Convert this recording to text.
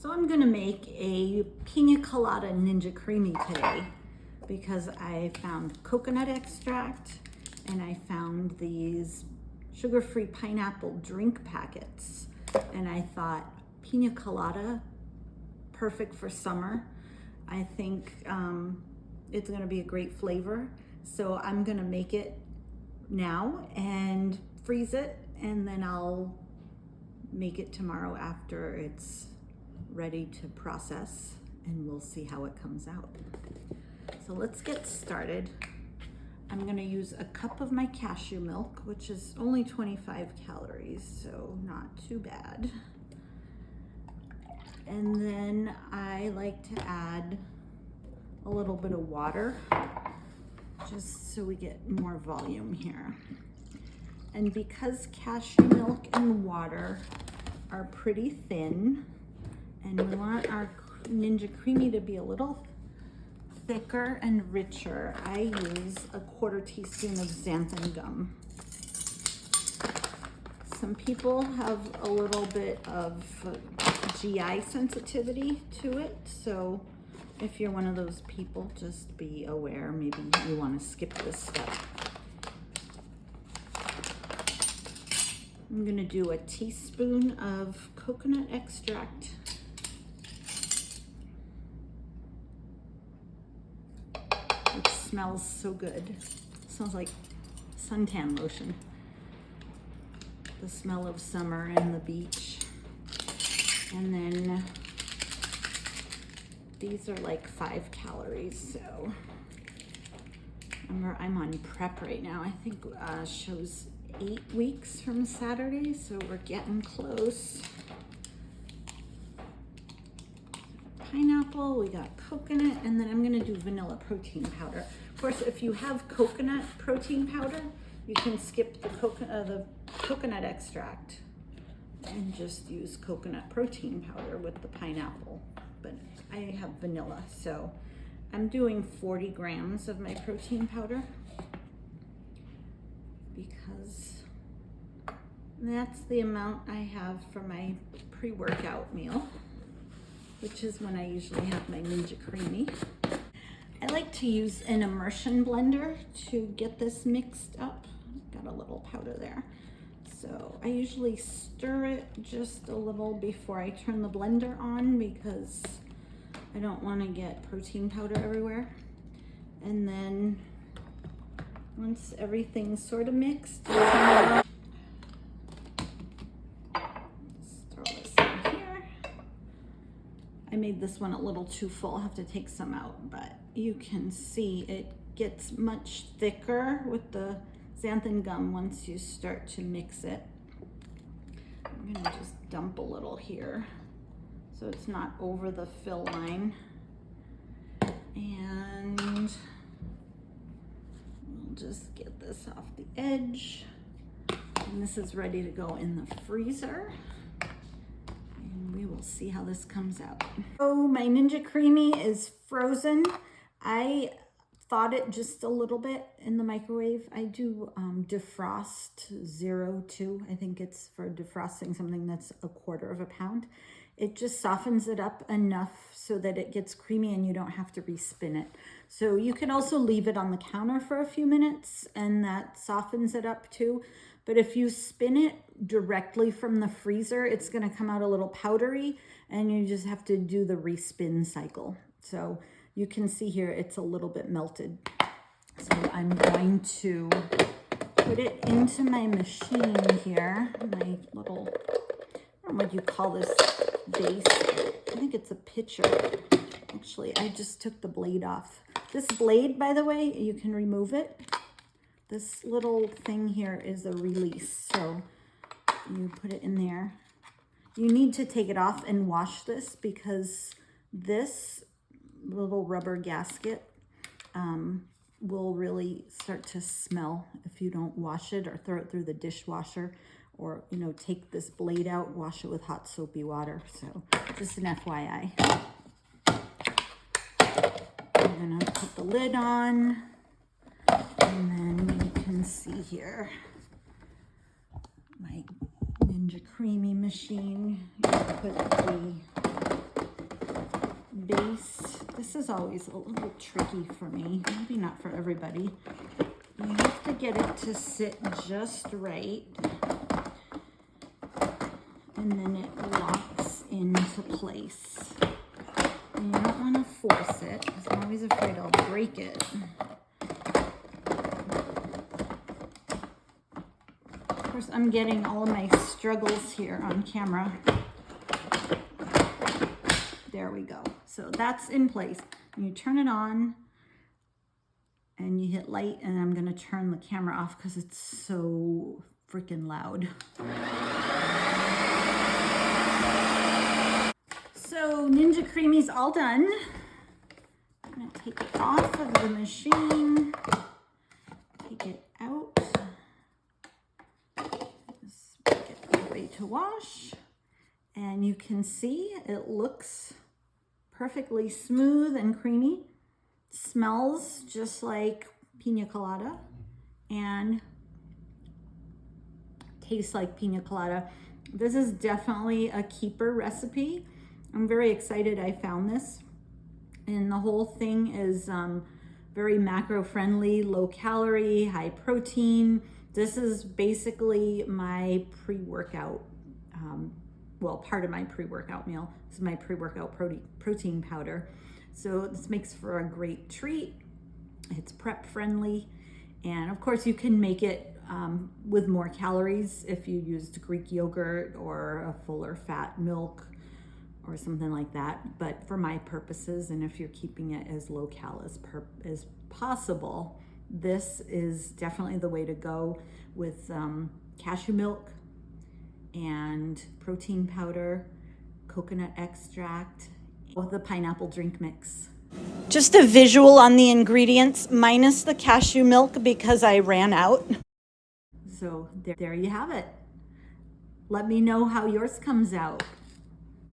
So I'm gonna make a Piña Colada Ninja Creami today because I found coconut extract and I found these sugar-free pineapple drink packets. And I thought Piña Colada, perfect for summer. I think it's gonna be a great flavor. So I'm gonna make it now and freeze it, and then I'll make it tomorrow after it's ready to process, and we'll see how it comes out. So let's get started. I'm gonna use a cup of my cashew milk, which is only 25 calories, so not too bad. And then I like to add a little bit of water, just so we get more volume here. And because cashew milk and water are pretty thin, and we want our Ninja Creami to be a little thicker and richer, I use a 1/4 teaspoon of xanthan gum. Some people have a little bit of GI sensitivity to it, so if you're one of those people, just be aware. Maybe you want to skip this step. I'm gonna do a teaspoon of coconut extract. It smells so good. It smells like suntan lotion. The smell of summer and the beach. And then these are like 5 calories, so I'm on prep right now. I think shows 8 weeks from Saturday, so we're getting close. Pineapple, we got coconut, and then I'm gonna do vanilla protein powder. Of course, if you have coconut protein powder, you can skip the coconut extract and just use coconut protein powder with the pineapple. But I have vanilla, so I'm doing 40 grams of my protein powder because that's the amount I have for my pre-workout meal, which is when I usually have my Ninja Creami. I like to use an immersion blender to get this mixed up. Got a little powder there. So I usually stir it just a little before I turn the blender on because I don't want to get protein powder everywhere. And then once everything's sort of mixed, throw this in here. I made this one a little too full. I'll have to take some out, but you can see it gets much thicker with the xanthan gum once you start to mix it. I'm gonna just dump a little here so it's not over the fill line. And we'll just get this off the edge. And this is ready to go in the freezer. And we will see how this comes out. Oh, my Ninja Creami is frozen. I thawed it just a little bit in the microwave. I do defrost 0.2. I think it's for defrosting something that's 1/4 pound. It just softens it up enough so that it gets creamy and you don't have to respin it. So you can also leave it on the counter for a few minutes and that softens it up too. But if you spin it directly from the freezer, it's gonna come out a little powdery and you just have to do the respin cycle. So you can see here, it's a little bit melted. So I'm going to put it into my machine here, my little, I don't know what you call this base. I think it's a pitcher. Actually, I just took the blade off. This blade, by the way, you can remove it. This little thing here is a release. So you put it in there. You need to take it off and wash this because this little rubber gasket will really start to smell if you don't wash it or throw it through the dishwasher, or take this blade out, wash it with hot soapy water. So just an FYI. I'm gonna put the lid on, and then you can see here my Ninja Creami machine. You put the base. This is always a little tricky for me, maybe not for everybody. You have to get it to sit just right, and then it locks into place. And you don't want to force it, because I'm always afraid I'll break it. Of course, I'm getting all of my struggles here on camera. There we go. So that's in place. You turn it on and you hit light, and I'm going to turn the camera off because it's so freaking loud. So Ninja Creami's all done. I'm going to take it off of the machine. Take it out. Just get it ready to wash. And you can see it looks perfectly smooth and creamy. Smells just like Piña Colada and tastes like Piña Colada. This is definitely a keeper recipe. I'm very excited I found this. And the whole thing is very macro friendly, low calorie, high protein. This is basically my pre-workout, well, part of my pre-workout meal. This is my pre-workout protein powder. So this makes for a great treat. It's prep friendly. And of course you can make it with more calories if you used Greek yogurt or a fuller fat milk or something like that. But for my purposes, and if you're keeping it as low cal as possible, this is definitely the way to go with cashew milk and protein powder, coconut extract, with the pineapple drink mix. Just a visual on the ingredients, minus the cashew milk because I ran out. So there you have it. Let me know how yours comes out.